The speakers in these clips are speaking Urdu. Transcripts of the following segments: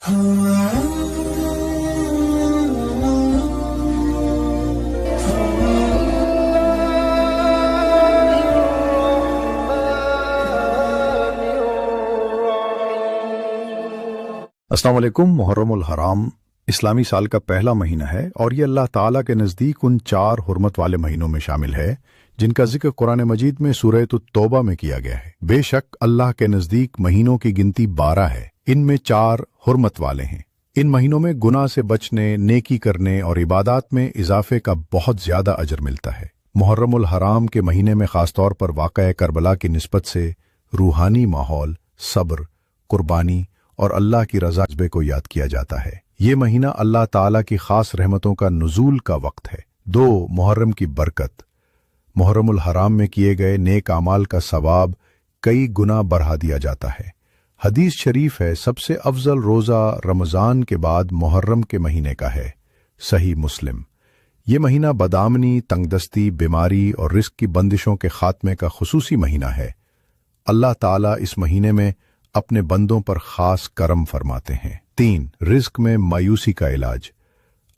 السلام علیکم۔ محرم الحرام اسلامی سال کا پہلا مہینہ ہے اور یہ اللہ تعالیٰ کے نزدیک ان 4 حرمت والے مہینوں میں شامل ہے جن کا ذکر قرآن مجید میں سورہ التوبہ میں کیا گیا ہے۔ بے شک اللہ کے نزدیک مہینوں کی گنتی 12 ہے، ان میں 4 حرمت والے ہیں۔ ان مہینوں میں گناہ سے بچنے، نیکی کرنے اور عبادات میں اضافے کا بہت زیادہ اجر ملتا ہے۔ محرم الحرام کے مہینے میں خاص طور پر واقعہ کربلا کی نسبت سے روحانی ماحول، صبر، قربانی اور اللہ کی رضا جذبے کو یاد کیا جاتا ہے۔ یہ مہینہ اللہ تعالیٰ کی خاص رحمتوں کا نزول کا وقت ہے۔ 2 محرم کی برکت۔ محرم الحرام میں کیے گئے نیک اعمال کا ثواب کئی گنا بڑھا دیا جاتا ہے۔ حدیث شریف ہے، سب سے افضل روزہ رمضان کے بعد محرم کے مہینے کا ہے۔ صحیح مسلم۔ یہ مہینہ بدامنی، تنگ دستی، بیماری اور رزق کی بندشوں کے خاتمے کا خصوصی مہینہ ہے۔ اللہ تعالیٰ اس مہینے میں اپنے بندوں پر خاص کرم فرماتے ہیں۔ 3 رزق میں مایوسی کا علاج۔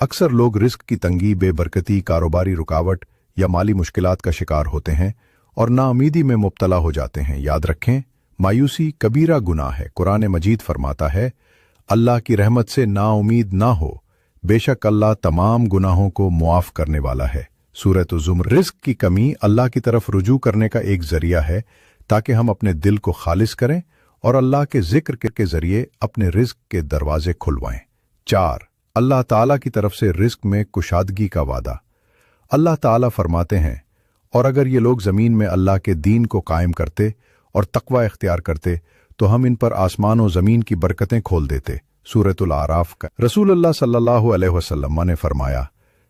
اکثر لوگ رزق کی تنگی، بے برکتی، کاروباری رکاوٹ یا مالی مشکلات کا شکار ہوتے ہیں اور نا امیدی میں مبتلا ہو جاتے ہیں۔ یاد رکھیں، مایوسی کبیرہ گناہ ہے۔ قرآن مجید فرماتا ہے، اللہ کی رحمت سے نا امید نہ ہو، بے شک اللہ تمام گناہوں کو معاف کرنے والا ہے۔ سورۃ الزمر۔ رزق کی کمی اللہ کی طرف رجوع کرنے کا ایک ذریعہ ہے تاکہ ہم اپنے دل کو خالص کریں اور اللہ کے ذکر کے ذریعے اپنے رزق کے دروازے کھلوائیں۔ 4 اللہ تعالیٰ کی طرف سے رزق میں کشادگی کا وعدہ۔ اللہ تعالیٰ فرماتے ہیں، اور اگر یہ لوگ زمین میں اللہ کے دین کو قائم کرتے اور تقوی اختیار کرتے تو ہم ان پر آسمان و زمین کی برکتیں کھول دیتے۔ سورۃ الاعراف کا۔ رسول اللہ صلی اللہ علیہ وسلم نے فرمایا،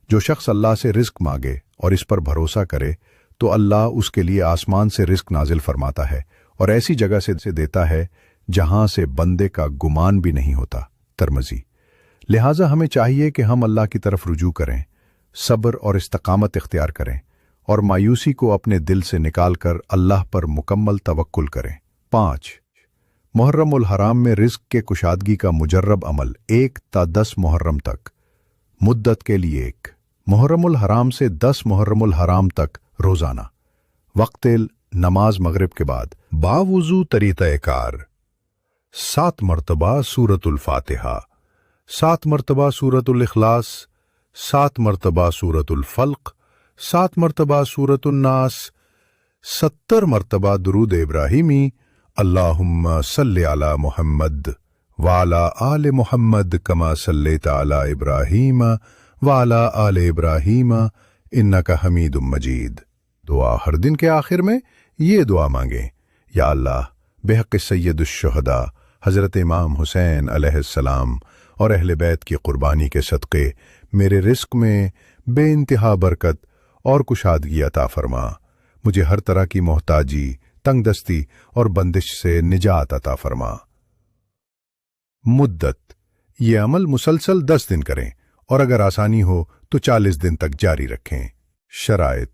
جو شخص اللہ سے رزق مانگے اور اس پر بھروسہ کرے تو اللہ اس کے لیے آسمان سے رزق نازل فرماتا ہے اور ایسی جگہ سے دیتا ہے جہاں سے بندے کا گمان بھی نہیں ہوتا۔ ترمذی۔ لہٰذا ہمیں چاہیے کہ ہم اللہ کی طرف رجوع کریں، صبر اور استقامت اختیار کریں اور مایوسی کو اپنے دل سے نکال کر اللہ پر مکمل توکل کریں۔ 5 محرم الحرام میں رزق کے کشادگی کا مجرب عمل 1 تا 10 محرم تک۔ مدت کے لیے 1 محرم الحرام سے 10 محرم الحرام تک روزانہ۔ وقت نماز مغرب کے بعد باوضو طریقہ کار: 7 مرتبہ سورۃ الفاتحہ، 7 مرتبہ سورۃ الاخلاص، 7 مرتبہ سورۃ الفلق، 7 مرتبہ سورۃ الناس، 70 مرتبہ درود ابراہیمی، اللہم صلی علی محمد وعلی آل محمد کما صلیت علی ابراہیم وعلی آل ابراہیم انک حمید مجید۔ دعا: ہر دن کے آخر میں یہ دعا مانگیں، یا اللہ، بحق سید الشہداء حضرت امام حسین علیہ السلام اور اہل بیت کی قربانی کے صدقے میرے رزق میں بے انتہا برکت اور کشادگی عطا فرما، مجھے ہر طرح کی محتاجی، تنگ دستی اور بندش سے نجات عطا فرما۔ مدت: یہ عمل مسلسل 10 دن کریں اور اگر آسانی ہو تو 40 دن تک جاری رکھیں۔ شرائط: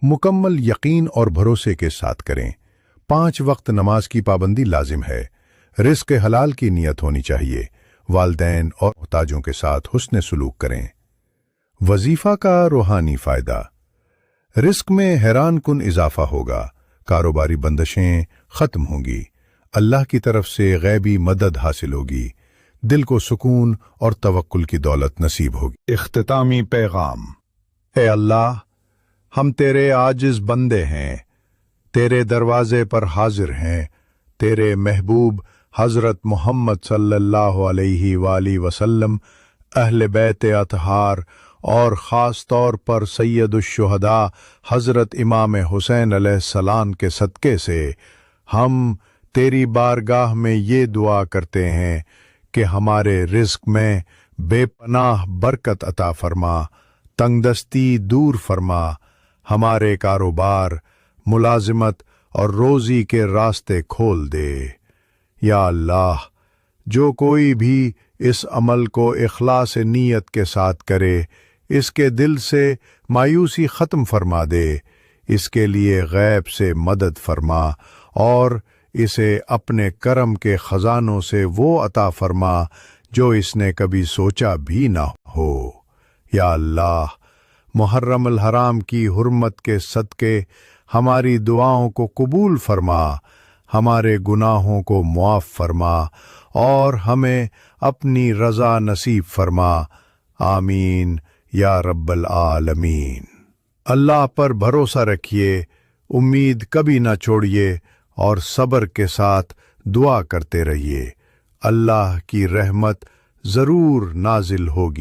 مکمل یقین اور بھروسے کے ساتھ کریں، 5 وقت نماز کی پابندی لازم ہے، رزق حلال کی نیت ہونی چاہیے، والدین اور محتاجوں کے ساتھ حسن سلوک کریں۔ وظیفہ کا روحانی فائدہ: رزق میں حیران کن اضافہ ہوگا، کاروباری بندشیں ختم ہوں گی، اللہ کی طرف سے غیبی مدد حاصل ہوگی، دل کو سکون اور توکل کی دولت نصیب ہوگی۔ اختتامی پیغام: اے اللہ، ہم تیرے عاجز بندے ہیں، تیرے دروازے پر حاضر ہیں، تیرے محبوب حضرت محمد صلی اللہ علیہ وآلہ وسلم، اہل بیت اطہار اور خاص طور پر سید الشہداء حضرت امام حسین علیہ السلام کے صدقے سے ہم تیری بارگاہ میں یہ دعا کرتے ہیں کہ ہمارے رزق میں بے پناہ برکت عطا فرما، تنگ دستی دور فرما، ہمارے کاروبار، ملازمت اور روزی کے راستے کھول دے۔ یا اللہ، جو کوئی بھی اس عمل کو اخلاص نیت کے ساتھ کرے، اس کے دل سے مایوسی ختم فرما دے، اس کے لیے غیب سے مدد فرما اور اسے اپنے کرم کے خزانوں سے وہ عطا فرما جو اس نے کبھی سوچا بھی نہ ہو۔ یا اللہ، محرم الحرام کی حرمت کے صدقے ہماری دعاؤں کو قبول فرما، ہمارے گناہوں کو معاف فرما اور ہمیں اپنی رضا نصیب فرما، آمین یا رب العالمین۔ اللہ پر بھروسہ رکھیے، امید کبھی نہ چھوڑیے اور صبر کے ساتھ دعا کرتے رہیے، اللہ کی رحمت ضرور نازل ہوگی۔